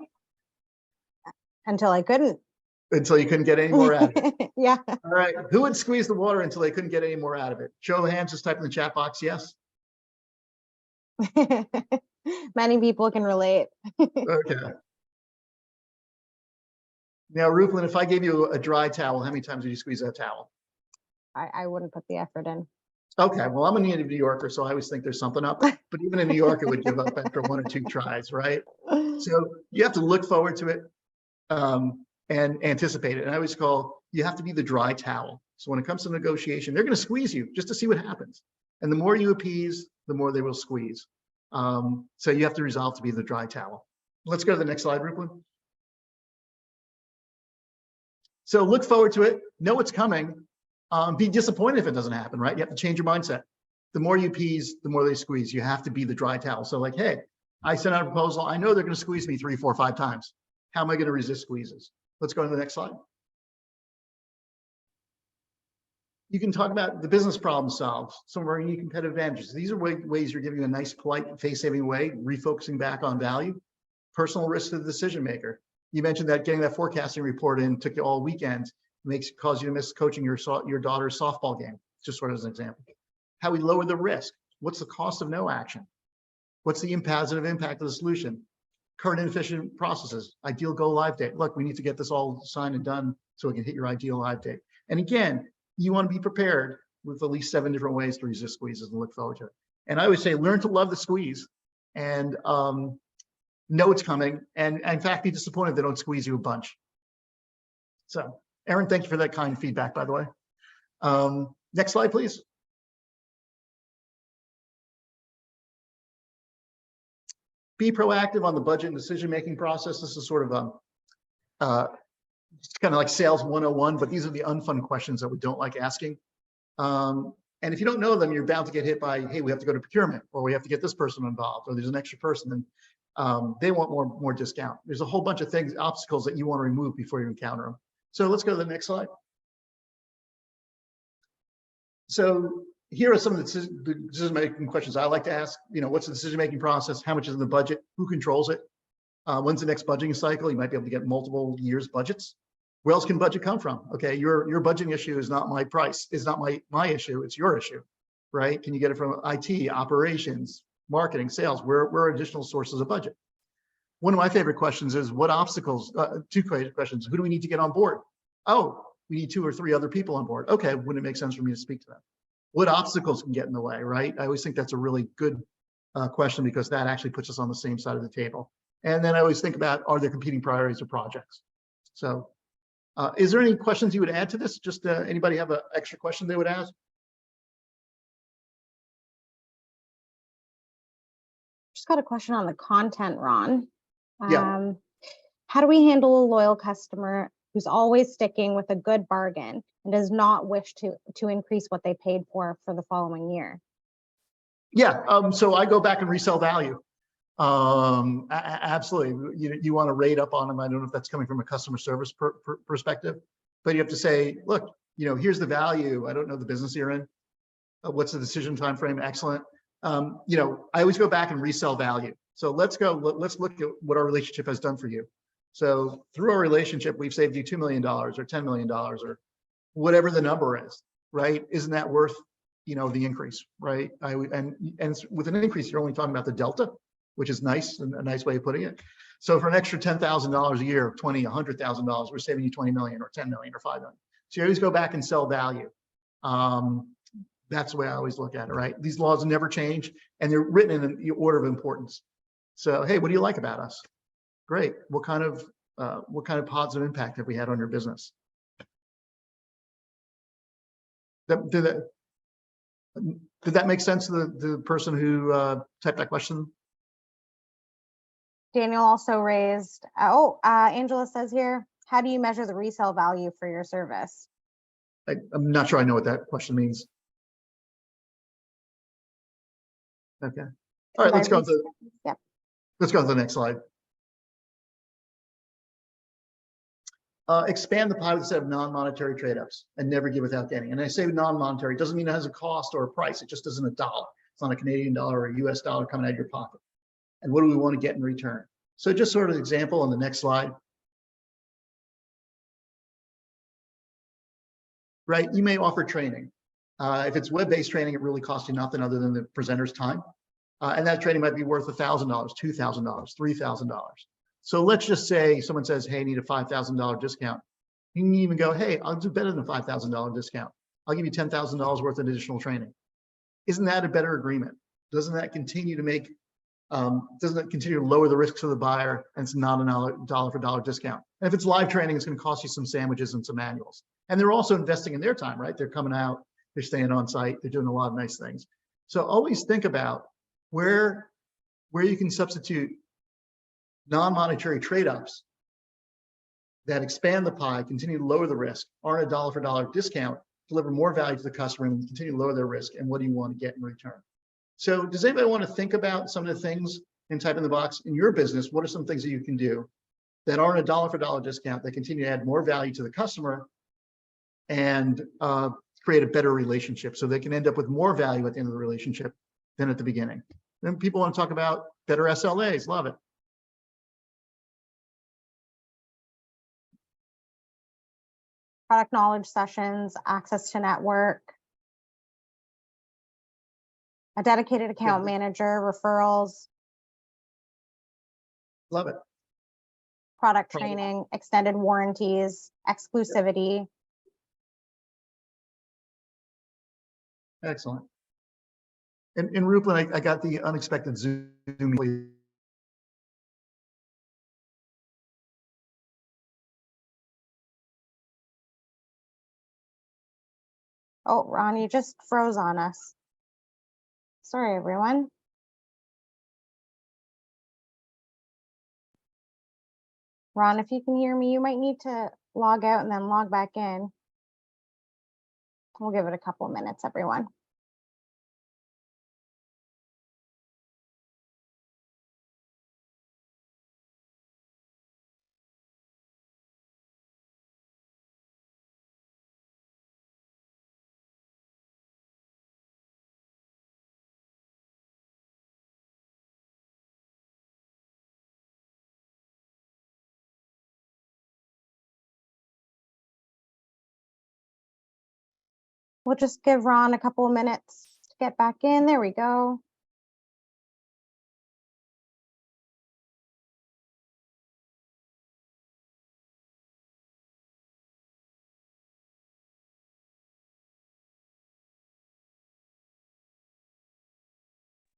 Until I couldn't. Until you couldn't get any more out of it. Yeah. All right. Who would squeeze the water until they couldn't get any more out of it? Show of hands, just type in the chat box, yes. Many people can relate. Okay. Now, Rupalin, if I gave you a dry towel, how many times would you squeeze that towel? I wouldn't put the effort in. Okay, well, I'm a native New Yorker, so I always think there's something up. But even in New York, it would give up after 1 or 2 tries, right? So you have to look forward to it and anticipate it. And I always call, you have to be the dry towel. So when it comes to negotiation, they're going to squeeze you just to see what happens. And the more you appease, the more they will squeeze. So you have to resolve to be the dry towel. Let's go to the next slide, Rupalin. So look forward to it, know it's coming, be disappointed if it doesn't happen, right? You have to change your mindset. The more you appease, the more they squeeze. You have to be the dry towel. So like, hey, I sent out a proposal. I know they're going to squeeze me 3, 4, 5 times. How am I going to resist squeezes? Let's go to the next slide. You can talk about the business problem solved, some of our unique competitive advantages. These are ways you're giving a nice, polite, face-saving way, refocusing back on value. Personal risk to the decision maker. You mentioned that getting that forecasting report in took you all weekend, cause you to miss coaching your daughter's softball game, just sort of as an example. How we lower the risk. What's the cost of no action? What's the positive impact of the solution? Current inefficient processes, ideal go live date. Look, we need to get this all signed and done so we can hit your ideal live date. And again, you want to be prepared with at least 7 different ways to resist squeezes and look forward to it. And I always say, learn to love the squeeze and know it's coming. And in fact, be disappointed if they don't squeeze you a bunch. So, Aaron, thank you for that kind feedback, by the way. Next slide, please. Be proactive on the budget and decision-making process. This is sort of it's kind of like sales 101, but these are the unfun questions that we don't like asking. And if you don't know them, you're bound to get hit by, hey, we have to go to procurement, or we have to get this person involved, or there's an extra person, and they want more discount. There's a whole bunch of things, obstacles that you want to remove before you encounter them. So let's go to the next slide. So here are some of the decision-making questions I like to ask. You know, what's the decision-making process? How much is in the budget? Who controls it? When's the next budgeting cycle? You might be able to get multiple years budgets. Where else can budget come from? Okay, your budgeting issue is not my price, is not my issue, it's your issue, right? Can you get it from IT, operations, marketing, sales? Where are additional sources of budget? One of my favorite questions is, what obstacles, 2 questions, who do we need to get on board? Oh, we need 2 or 3 other people on board. Okay, wouldn't it make sense for me to speak to them? What obstacles can get in the way, right? I always think that's a really good question, because that actually puts us on the same side of the table. And then I always think about, are there competing priorities or projects? So is there any questions you would add to this? Just anybody have an extra question they would ask? Just got a question on the content, Ron. Yeah. How do we handle a loyal customer who's always sticking with a good bargain and does not wish to increase what they paid for the following year? Yeah, so I go back and resell value. Absolutely. You want to rate up on them. I don't know if that's coming from a customer service perspective, but you have to say, look, here's the value. I don't know the business you're in. What's the decision time frame? Excellent. I always go back and resell value. So let's look at what our relationship has done for you. So through our relationship, we've saved you $2 million or $10 million or whatever the number is, right? Isn't that worth, the increase, right? And with an increase, you're only talking about the delta, which is nice, and a nice way of putting it. So for an extra $10,000 a year, $20,000, $100,000, we're saving you 20 million or 10 million or 5 million. So you always go back and sell value. That's the way I always look at it, right? These laws never change, and they're written in the order of importance. So, hey, what do you like about us? Great. What kind of positive impact have we had on your business? Did that make sense to the person who typed that question? Daniel also raised, Angela says here, how do you measure the resale value for your service? I'm not sure I know what that question means. Okay. All right, let's go to the next slide. Expand the pie with a set of non-monetary trade-offs and never give without getting. And I say non-monetary, doesn't mean it has a cost or a price. It just isn't a dollar. It's not a Canadian dollar or a US dollar coming out of your pocket. And what do we want to get in return? So just sort of an example on the next slide. Right, you may offer training. If it's web-based training, it really costs you nothing other than the presenter's time. And that training might be worth $1,000, $2,000, $3,000. So let's just say someone says, hey, I need a $5,000 discount. You can even go, hey, I'll do better than a $5,000 discount. I'll give you $10,000 worth of additional training. Isn't that a better agreement? Doesn't that continue to make, doesn't that continue to lower the risks to the buyer, and it's not a dollar for dollar discount? And if it's live training, it's going to cost you some sandwiches and some manuals. And they're also investing in their time, right? They're coming out, they're staying on site, they're doing a lot of nice things. So always think about where you can substitute non-monetary trade-offs that expand the pie, continue to lower the risk, aren't a dollar for dollar discount, deliver more value to the customer and continue to lower their risk. And what do you want to get in return? So does anybody want to think about some of the things and type in the box in your business? What are some things that you can do that aren't a dollar for dollar discount, that continue to add more value to the customer and create a better relationship, so they can end up with more value at the end of the relationship than at the beginning? Then people want to talk about better SLAs. Love it. Product knowledge sessions, access to network, a dedicated account manager, referrals. Love it. Product training, extended warranties, exclusivity. Excellent. And Rupin, I got the unexpected Zoom. Oh, Ron, you just froze on us. Sorry, everyone. Ron, if you can hear me, you might need to log out and then log back in. We'll give it a couple of minutes, everyone. We'll just give Ron a couple of minutes to get back in. There we go.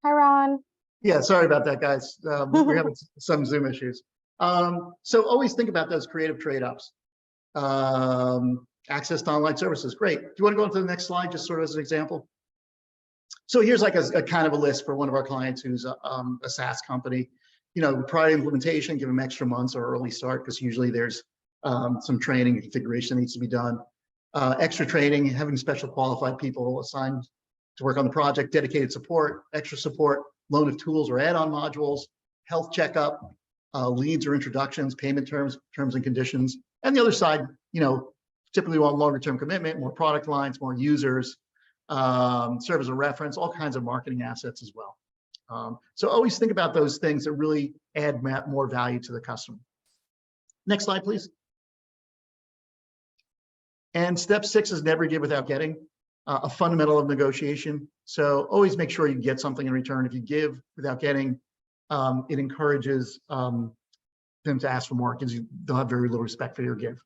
Hi, Ron. Yeah, sorry about that, guys. We're having some Zoom issues. So always think about those creative trade-offs. Access to online services, great. Do you want to go on to the next slide, just sort of as an example? So here's like a kind of a list for one of our clients who's a SaaS company. You know, prior implementation, give them extra months or early start, because usually there's some training and configuration that needs to be done. Extra training, having special qualified people assigned to work on the project, dedicated support, extra support, loan of tools or add-on modules, health checkup, leads or introductions, payment terms and conditions. And the other side, you know, typically want longer term commitment, more product lines, more users, serve as a reference, all kinds of marketing assets as well. So always think about those things that really add more value to the customer. Next slide, please. And step 6 is never give without getting, a fundamental of negotiation. So always make sure you get something in return. If you give without getting, it encourages them to ask for more, because they'll have very little respect for your give.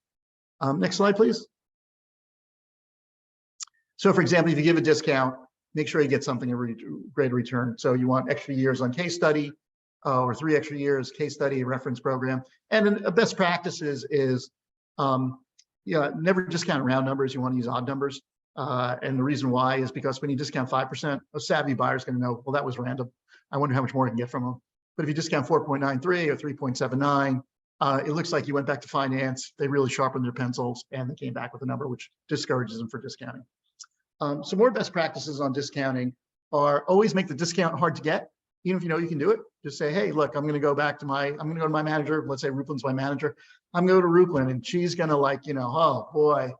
Next slide, please. So for example, if you give a discount, make sure you get something in great return. So you want extra years on case study, or 3 extra years, case study, reference program. And then a best practices is, never discount round numbers. You want to use odd numbers. And the reason why is because when you discount 5%, a savvy buyer is going to know, well, that was random. I wonder how much more I can get from them. But if you discount 4.93 or 3.79, it looks like you went back to finance. They really sharpened their pencils and they came back with a number which discourages them for discounting. Some more best practices on discounting are always make the discount hard to get, even if you know you can do it. Just say, hey, look, I'm going to go to my manager. Let's say Ruplin's my manager. I'm going to go to Ruplin and she's going to oh boy,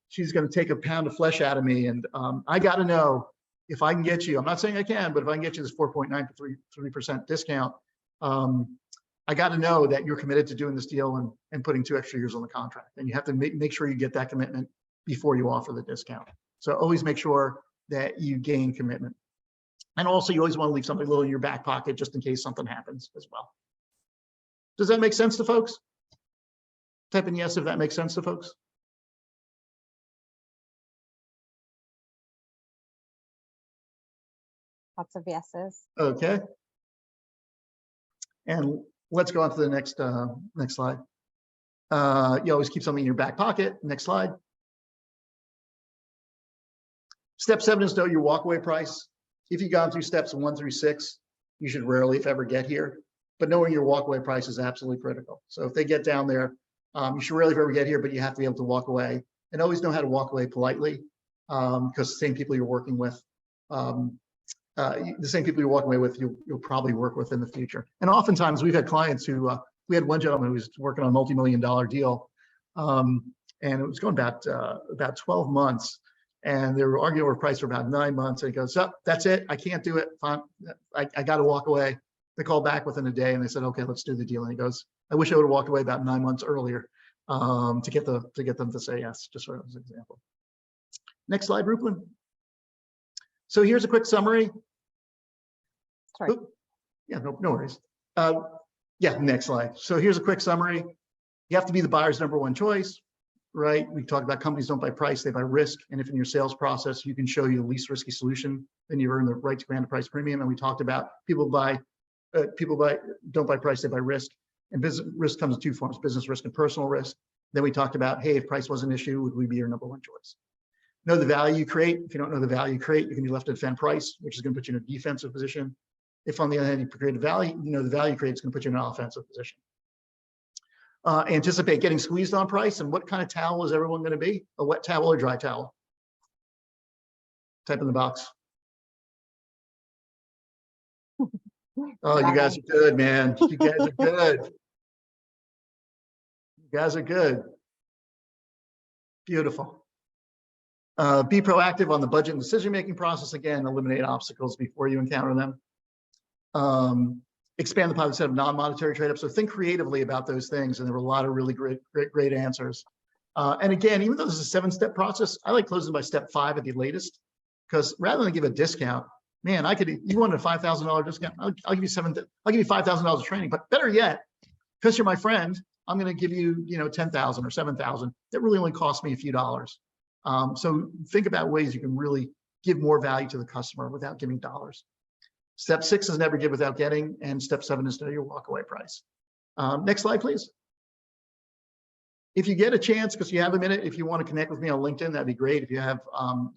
she's going to take a pound of flesh out of me. And I got to know if I can get you, I'm not saying I can, but if I can get you this 4.93% discount, I got to know that you're committed to doing this deal and putting 2 extra years on the contract. And you have to make sure you get that commitment before you offer the discount. So always make sure that you gain commitment. And also you always want to leave something a little in your back pocket just in case something happens as well. Does that make sense to folks? Type in yes if that makes sense to folks. Lots of yeses. Okay. And let's go on to the next slide. You always keep something in your back pocket. Next slide. Step 7 is know your walkaway price. If you've gone through steps 1 through 6, you should rarely, if ever, get here. But knowing your walkaway price is absolutely critical. So if they get down there, you should rarely, if ever, get here, but you have to be able to walk away. And always know how to walk away politely, because the same people you're working with, the same people you're walking away with, you'll probably work with in the future. And oftentimes we've had clients who, we had one gentleman who was working on a multi-million-dollar deal, and it was going about 12 months. And they were arguing over price for about 9 months. And he goes, oh, that's it. I can't do it. Fine. I got to walk away. They called back within a day and they said, okay, let's do the deal. And he goes, I wish I would have walked away about 9 months earlier to get them to say yes, just for as an example. Next slide, Ruplin. So here's a quick summary. Sorry. Oop. Yeah, no worries. Yeah, next slide. So here's a quick summary. You have to be the buyer's #1 choice. Right? We talked about companies don't buy price, they buy risk. And if in your sales process, you can show you the least risky solution, then you earn the right to command a price premium. And we talked about people don't buy price, they buy risk. And business risk comes in 2 forms, business risk and personal risk. Then we talked about, hey, if price was an issue, would we be your #1 choice? Know the value you create. If you don't know the value you create, you can be left to defend price, which is going to put you in a defensive position. If on the other hand, you create a value, you know the value you create is going to put you in an offensive position. Anticipate getting squeezed on price, and what kind of towel is everyone going to be? A wet towel or dry towel? Type in the box. Oh, you guys are good, man. You guys are good. You guys are good. Beautiful. Be proactive on the budget and decision-making process. Again, eliminate obstacles before you encounter them. Expand the positive set of non-monetary trade-offs. So think creatively about those things. And there were a lot of really great answers. And again, even though this is a 7-step process, I like closing by step 5 at the latest, because rather than give a discount, man, you want a $5,000 discount? I'll give you $5,000 of training. But better yet, because you're my friend, I'm going to give you, $10,000 or $7,000. That really only cost me a few dollars. So think about ways you can really give more value to the customer without giving dollars. Step 6 is never give without getting, and step 7 is know your walkaway price. Next slide, please. If you get a chance, because you have a minute, if you want to connect with me on LinkedIn, that'd be great. If you have,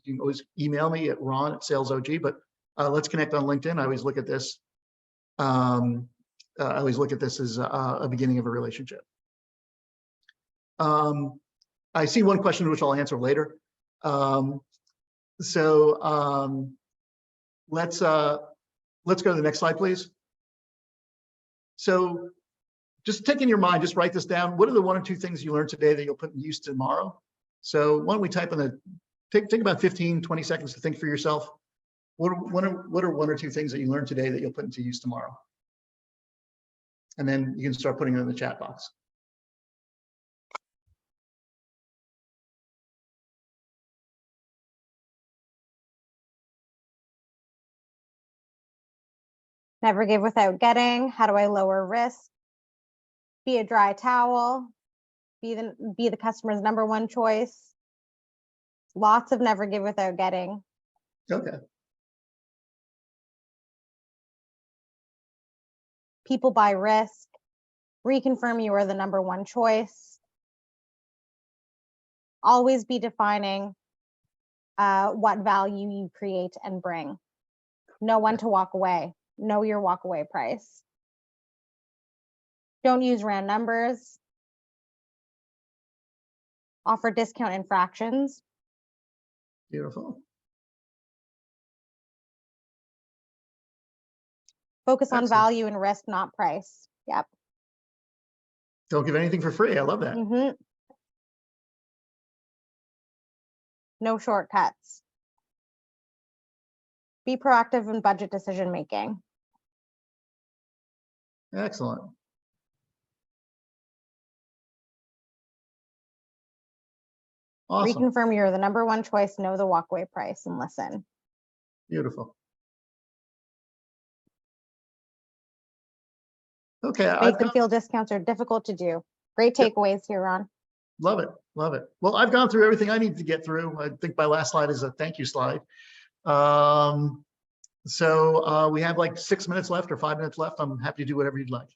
you can always email me at ron@salesog, but let's connect on LinkedIn. I always look at this. I always look at this as a beginning of a relationship. I see one question which I'll answer later. Let's go to the next slide, please. So just take in your mind, just write this down. What are the 1 or 2 things you learned today that you'll put in use tomorrow? So why don't we type in take about 15, 20 seconds to think for yourself. What are 1 or 2 things that you learned today that you'll put into use tomorrow? And then you can start putting it in the chat box. Never give without getting. How do I lower risk? Be a dry towel. Be the customer's #1 choice. Lots of never give without getting. Okay. People buy risk. Reconfirm you are the #1 choice. Always be defining what value you create and bring. Know when to walk away. Know your walk away price. Don't use round numbers. Offer discount in fractions. Beautiful. Focus on Excellent. value and risk, not price. Yep. Don't give anything for free. I love that. No shortcuts. Be proactive in budget decision making. Excellent. Awesome. Reconfirm you're the #1 choice, know the walkaway price, and listen. Beautiful. Okay. Make them feel discounts are difficult to do. Great takeaways here, Ron. Love it. Love it. Well, I've gone through everything I need to get through. I think my last slide is a thank you slide. We have like 6 minutes left or 5 minutes left. I'm happy to do whatever you'd like.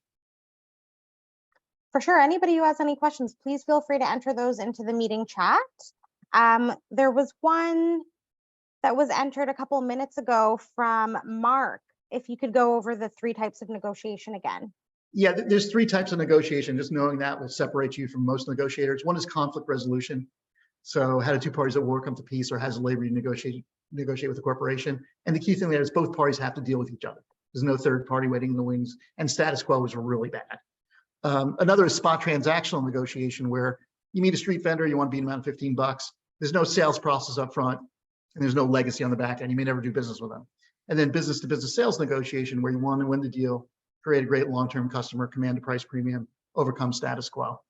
For sure. Anybody who has any questions, please feel free to enter those into the meeting chat. There was one that was entered a couple minutes ago from Mark. If you could go over the 3 types of negotiation again. Yeah, there's 3 types of negotiation. Just knowing that will separate you from most negotiators. One is conflict resolution. So how do 2 parties at war come to peace, or has a labor negotiate with the corporation? And the key thing there is both parties have to deal with each other. There's no third party waiting in the wings, and status quo is really bad. Another is spot transactional negotiation, where you meet a street vendor, you want to beat them out $15. There's no sales process up front, and there's no legacy on the back end. You may never do business with them. And then business to business sales negotiation, where you want to win the deal, create a great long-term customer, command a price premium, overcome status quo.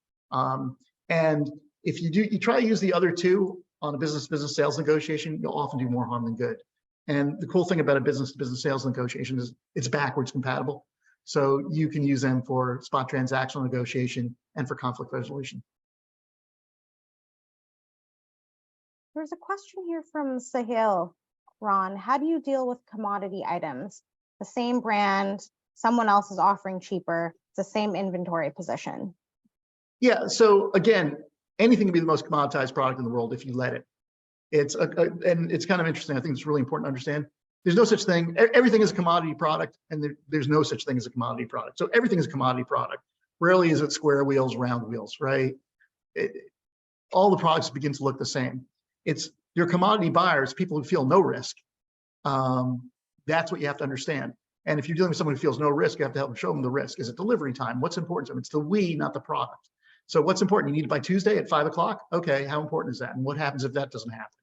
And if you try to use the other 2 on a business to business sales negotiation, you'll often do more harm than good. And the cool thing about a business to business sales negotiation is it's backwards compatible. So you can use them for spot transactional negotiation and for conflict resolution. There's a question here from Sahil. Ron, how do you deal with commodity items? The same brand, someone else is offering cheaper, it's the same inventory position. Yeah, so again, anything can be the most commoditized product in the world if you let it. And it's kind of interesting. I think it's really important to understand. There's no such thing. Everything is a commodity product, and there's no such thing as a commodity product. So everything is a commodity product. Rarely is it square wheels, round wheels, right? All the products begin to look the same. It's your commodity buyers, people who feel no risk. That's what you have to understand. And if you're dealing with someone who feels no risk, you have to help them show them the risk. Is it delivery time? What's important to them? It's the we, not the product. So what's important? You need it by Tuesday at 5 o'clock? Okay, how important is that? And what happens if that doesn't happen?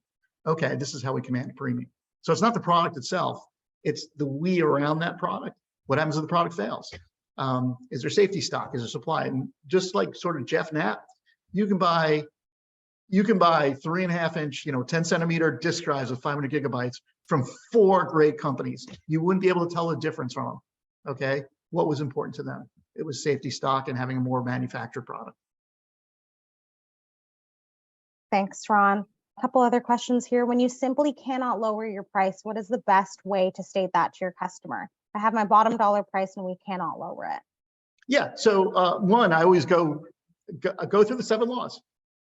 Okay, this is how we command a premium. So it's not the product itself, it's the we around that product. What happens if the product fails? Is there safety stock? Is there supply? And just like sort of Jeff Knapp, you can buy 3.5-inch, 10 centimeter disk drives with 500 gigabytes from 4 great companies. You wouldn't be able to tell the difference from them. Okay, what was important to them? It was safety stock and having a more manufactured product. Thanks, Ron. A couple other questions here. When you simply cannot lower your price, what is the best way to state that to your customer? I have my bottom dollar price and we cannot lower it. Yeah, so one, I always go through the 7 laws.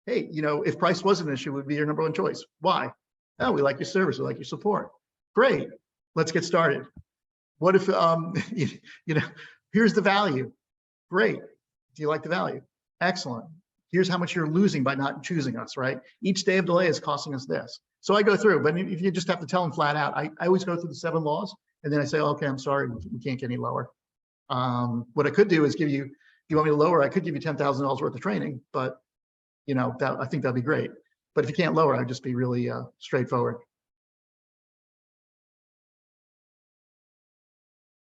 Hey, if price was an issue, it would be your #1 choice. Why? Oh, we like your service, we like your support. Great, let's get started. What if, here's the value. Great, do you like the value? Excellent. Here's how much you're losing by not choosing us, right? Each day of delay is costing us this. So I go through, but if you just have to tell them flat out, I always go through the 7 laws, and then I say, okay, I'm sorry, we can't get any lower. What I could do is you want me to lower, I could give you $10,000 worth of training, but I think that'd be great. But if you can't lower, I'd just be really straightforward.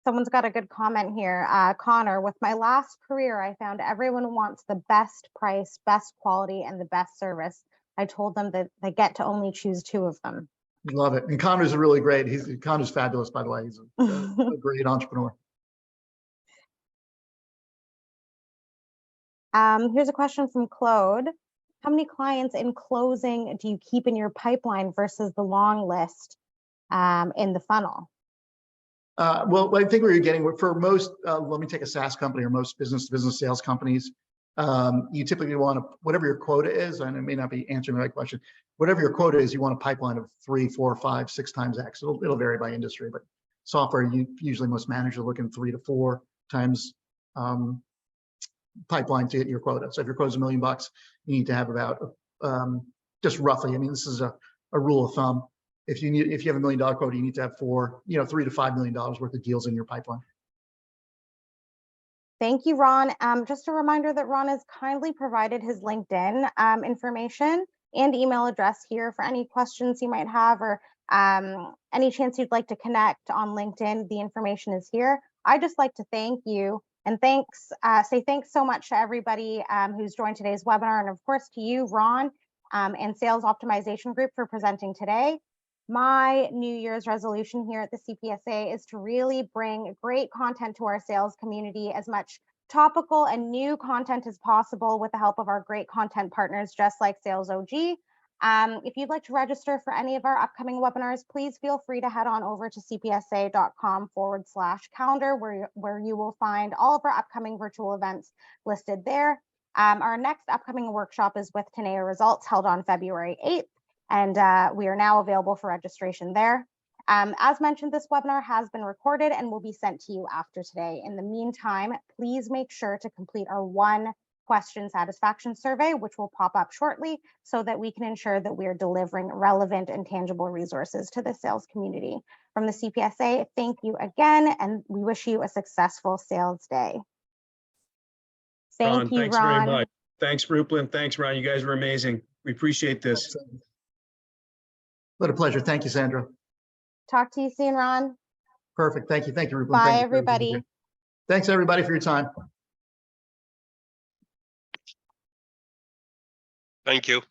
Someone's got a good comment here. Connor, with my last career, I found everyone wants the best price, best quality, and the best service. I told them that they get to only choose 2 of them. Love it. And Connor's really great. Connor's fabulous, by the way. He's a great entrepreneur. Here's a question from Claude. How many clients in closing do you keep in your pipeline versus the long list in the funnel? Well, I think where you're getting, for most, let me take a SaaS company or most business-to-business sales companies, you typically want to, whatever your quota is, and it may not be answering the right question, whatever your quota is, you want a pipeline of 3, 4, 5, 6 times X. It'll vary by industry, but software, usually most managers are looking 3 to 4 times pipeline to hit your quota. So if your quota is $1 million, you need to have about, just roughly, I mean, this is a rule of thumb. If you have $1 million quota, you need to have $3 to $5 million worth of deals in your pipeline. Thank you, Ron. Just a reminder that Ron has kindly provided his LinkedIn information and email address here for any questions you might have, or any chance you'd like to connect on LinkedIn. The information is here. I'd just like to thank you and say thanks so much to everybody who's joined today's webinar, and of course to you, Ron, and Sales Optimization Group for presenting today. My New Year's resolution here at the CPSA is to really bring great content to our sales community, as much topical and new content as possible with the help of our great content partners, just like Sales OG. If you'd like to register for any of our upcoming webinars, please feel free to head on over to cpsa.com/calendar, where you will find all of our upcoming virtual events listed there. Our next upcoming workshop is with Teneo Results, held on February 8th. And we are now available for registration there. As mentioned, this webinar has been recorded and will be sent to you after today. In the meantime, please make sure to complete our 1 question satisfaction survey, which will pop up shortly, so that we can ensure that we are delivering relevant and tangible resources to the sales community. From the CPSA, thank you again, and we wish you a successful sales day. Thank you, thanks Ron. very much. Thanks, Ruplan. Thanks, Ron. You guys were amazing. We appreciate this. What a pleasure. Thank you, Sandra. Talk to you soon, Ron. Perfect. Thank you. Thank you, Ruben. Bye, everybody. Thanks, everybody, for your time. Thank you.